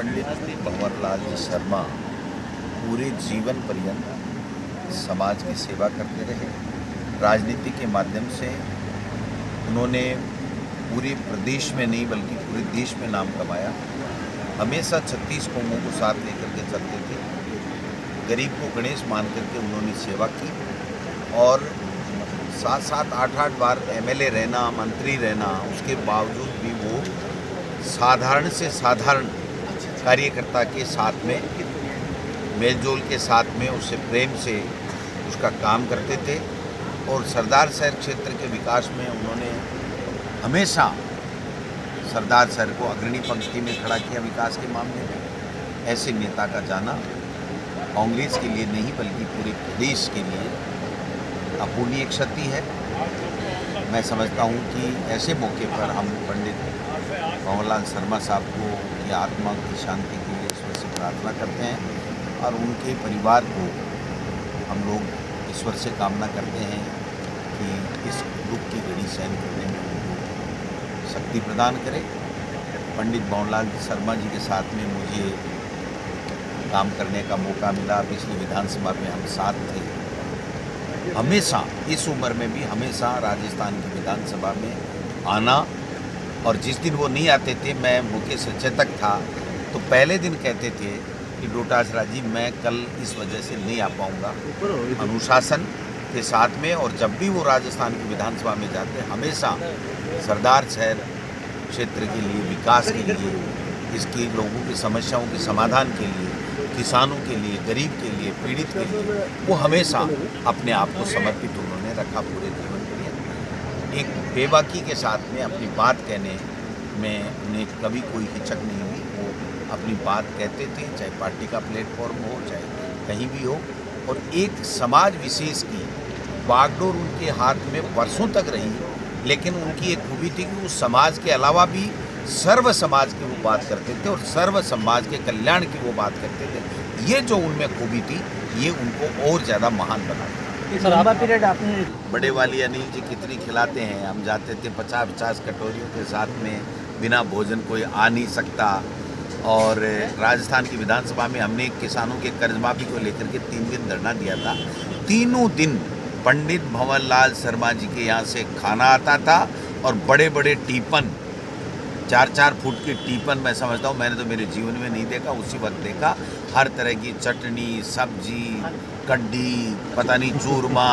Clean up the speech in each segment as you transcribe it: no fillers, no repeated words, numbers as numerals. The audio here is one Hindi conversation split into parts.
पंडित भंवरलाल जी शर्मा पूरे जीवन पर्यंत समाज की सेवा करते रहे। राजनीति के माध्यम से उन्होंने पूरे प्रदेश में नहीं बल्कि पूरे देश में नाम कमाया। हमेशा 36 कौमों को साथ लेकर के चलते थे। गरीब को गणेश मान करके उन्होंने सेवा की और 7-7, 8-8 बार एमएलए रहना, मंत्री रहना, उसके बावजूद भी वो साधारण से साधारण कार्यकर्ता के साथ में, मेलजोल के साथ में, उससे प्रेम से उसका काम करते थे। और सरदार शहर क्षेत्र के विकास में उन्होंने हमेशा सरदार शहर को अग्रणी पंक्ति में खड़ा किया विकास के मामले में। ऐसे नेता का जाना कांग्रेस के लिए नहीं बल्कि पूरे प्रदेश के लिए अपूर्णीय क्षति है। मैं समझता हूँ कि ऐसे मौके पर हम पंडित भंवरलाल शर्मा साहब को की आत्मा की शांति के लिए ईश्वर से प्रार्थना करते हैं और उनके परिवार को हम लोग ईश्वर से कामना करते हैं कि इस दुख की घड़ी सहन करने में उनको शक्ति प्रदान करे। पंडित भंवरलाल शर्मा जी के साथ में मुझे काम करने का मौका मिला। पिछली विधानसभा में हम साथ थे। हमेशा इस उम्र में भी हमेशा राजस्थान की विधानसभा में आना, और जिस दिन वो नहीं आते थे, मैं मुख्य सचेतक था, तो पहले दिन कहते थे कि डोटासरा जी मैं कल इस वजह से नहीं आ पाऊँगा, अनुशासन के साथ में। और जब भी वो राजस्थान की विधानसभा में जाते हमेशा सरदार शहर क्षेत्र के लिए, विकास के लिए, इसकी लोगों की समस्याओं के समाधान के लिए, किसानों के लिए, गरीब के लिए, पीड़ित के लिए वो हमेशा अपने आप को समर्पित उन्होंने रखा पूरे जीवन के लिए। एक बेबाकी के साथ में अपनी बात कहने में उन्हें कभी कोई हिचक नहीं हुई। वो अपनी बात कहते थे, चाहे पार्टी का प्लेटफॉर्म हो, चाहे कहीं भी हो। और एक समाज विशेष की बागडोर उनके हाथ में वर्षों तक रही, लेकिन उनकी एक खूबी थी कि उस समाज के अलावा भी सर्व समाज की वो बात करते थे और सर्व समाज के कल्याण की वो बात करते थे। ये जो उनमें खूबी थी, ये उनको और ज़्यादा महान बनाती। लंबा पीरियड आपने बड़े वाली अनिल जी कितनी खिलाते हैं। हम जाते थे 50-50 कटोरियों के साथ में, बिना भोजन कोई आ नहीं सकता। और राजस्थान की विधानसभा में हमने किसानों के कर्ज माफी को लेकर के 3 दिन धरना दिया था। तीनों दिन पंडित भंवरलाल शर्मा जी के यहाँ से खाना आता था और बड़े बड़े टीपन, 4-4 फुट की टीपन, मैं समझता हूँ, मैंने तो मेरे जीवन में नहीं देखा, उसी वक्त देखा। हर तरह की चटनी, सब्जी, कड्डी, पता नहीं चूरमा,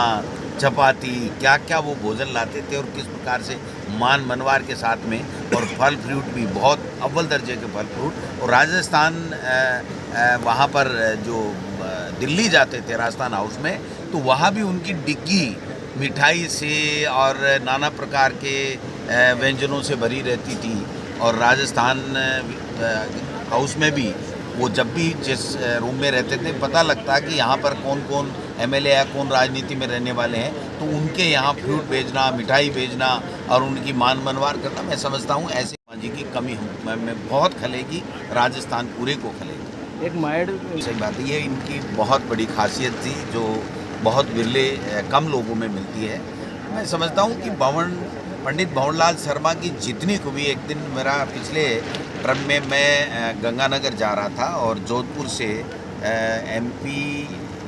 चपाती, क्या क्या वो भोजन लाते थे और किस प्रकार से मान मनवार के साथ में। और फल फ्रूट भी बहुत अव्वल दर्जे के फल फ्रूट। और राजस्थान वहाँ पर जो दिल्ली जाते थे राजस्थान हाउस में, तो वहाँ भी उनकी डिग्गी मिठाई से और नाना प्रकार के व्यंजनों से भरी रहती थी। और राजस्थान हाउस में भी वो जब भी जिस रूम में रहते थे, पता लगता कि यहाँ पर कौन कौन एमएलए है, कौन राजनीति में रहने वाले हैं, तो उनके यहाँ फ्रूट भेजना, मिठाई भेजना और उनकी मान मनवार करना, मैं समझता हूँ ऐसे जी की कमी में बहुत खलेगी, राजस्थान पूरे को खलेगी। एक माइंड सही बात है, ये इनकी बहुत बड़ी खासियत थी जो बहुत विरले कम लोगों में मिलती है। मैं समझता हूँ कि पंडित भंवरलाल शर्मा की जितनी खूबी, एक दिन मेरा पिछले ट्रम में मैं गंगानगर जा रहा था और जोधपुर से एमपी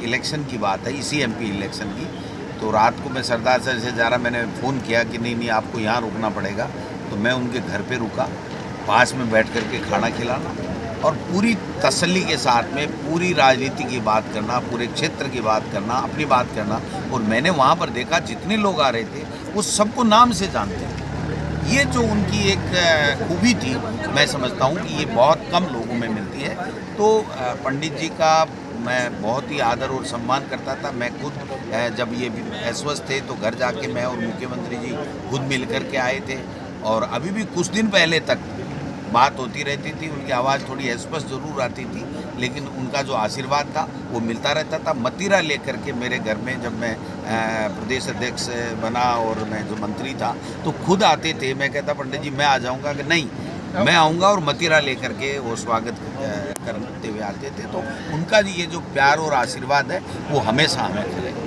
इलेक्शन की बात है, इसी एमपी इलेक्शन की, तो रात को मैं सरदार शहर से जा रहा, मैंने फ़ोन किया कि नहीं आपको यहाँ रुकना पड़ेगा। तो मैं उनके घर पे रुका, पास में बैठ कर के खाना खिलाना और पूरी तसल्ली के साथ में पूरी राजनीति की बात करना, पूरे क्षेत्र की बात करना, अपनी बात करना। और मैंने वहाँ पर देखा जितने लोग आ रहे थे वो सबको नाम से जानते थे। ये जो उनकी एक खूबी थी, मैं समझता हूँ कि ये बहुत कम लोगों में मिलती है। तो पंडित जी का मैं बहुत ही आदर और सम्मान करता था। मैं खुद जब ये अस्वस्थ थे तो घर जाके मैं और मुख्यमंत्री जी खुद मिल कर के आए थे। और अभी भी कुछ दिन पहले तक बात होती रहती थी, उनकी आवाज़ थोड़ी अस्पष्ट ज़रूर आती थी, लेकिन उनका जो आशीर्वाद था वो मिलता रहता था। मदिरा लेकर के मेरे घर में जब मैं प्रदेश अध्यक्ष बना और मैं जो मंत्री था, तो खुद आते थे। मैं कहता पंडित जी मैं आ जाऊंगा, कि नहीं मैं आऊँगा, और मदिरा लेकर के वो स्वागत करते हुए आते थे। तो उनका ये जो प्यार और आशीर्वाद है वो हमेशा हमें मिलेगा।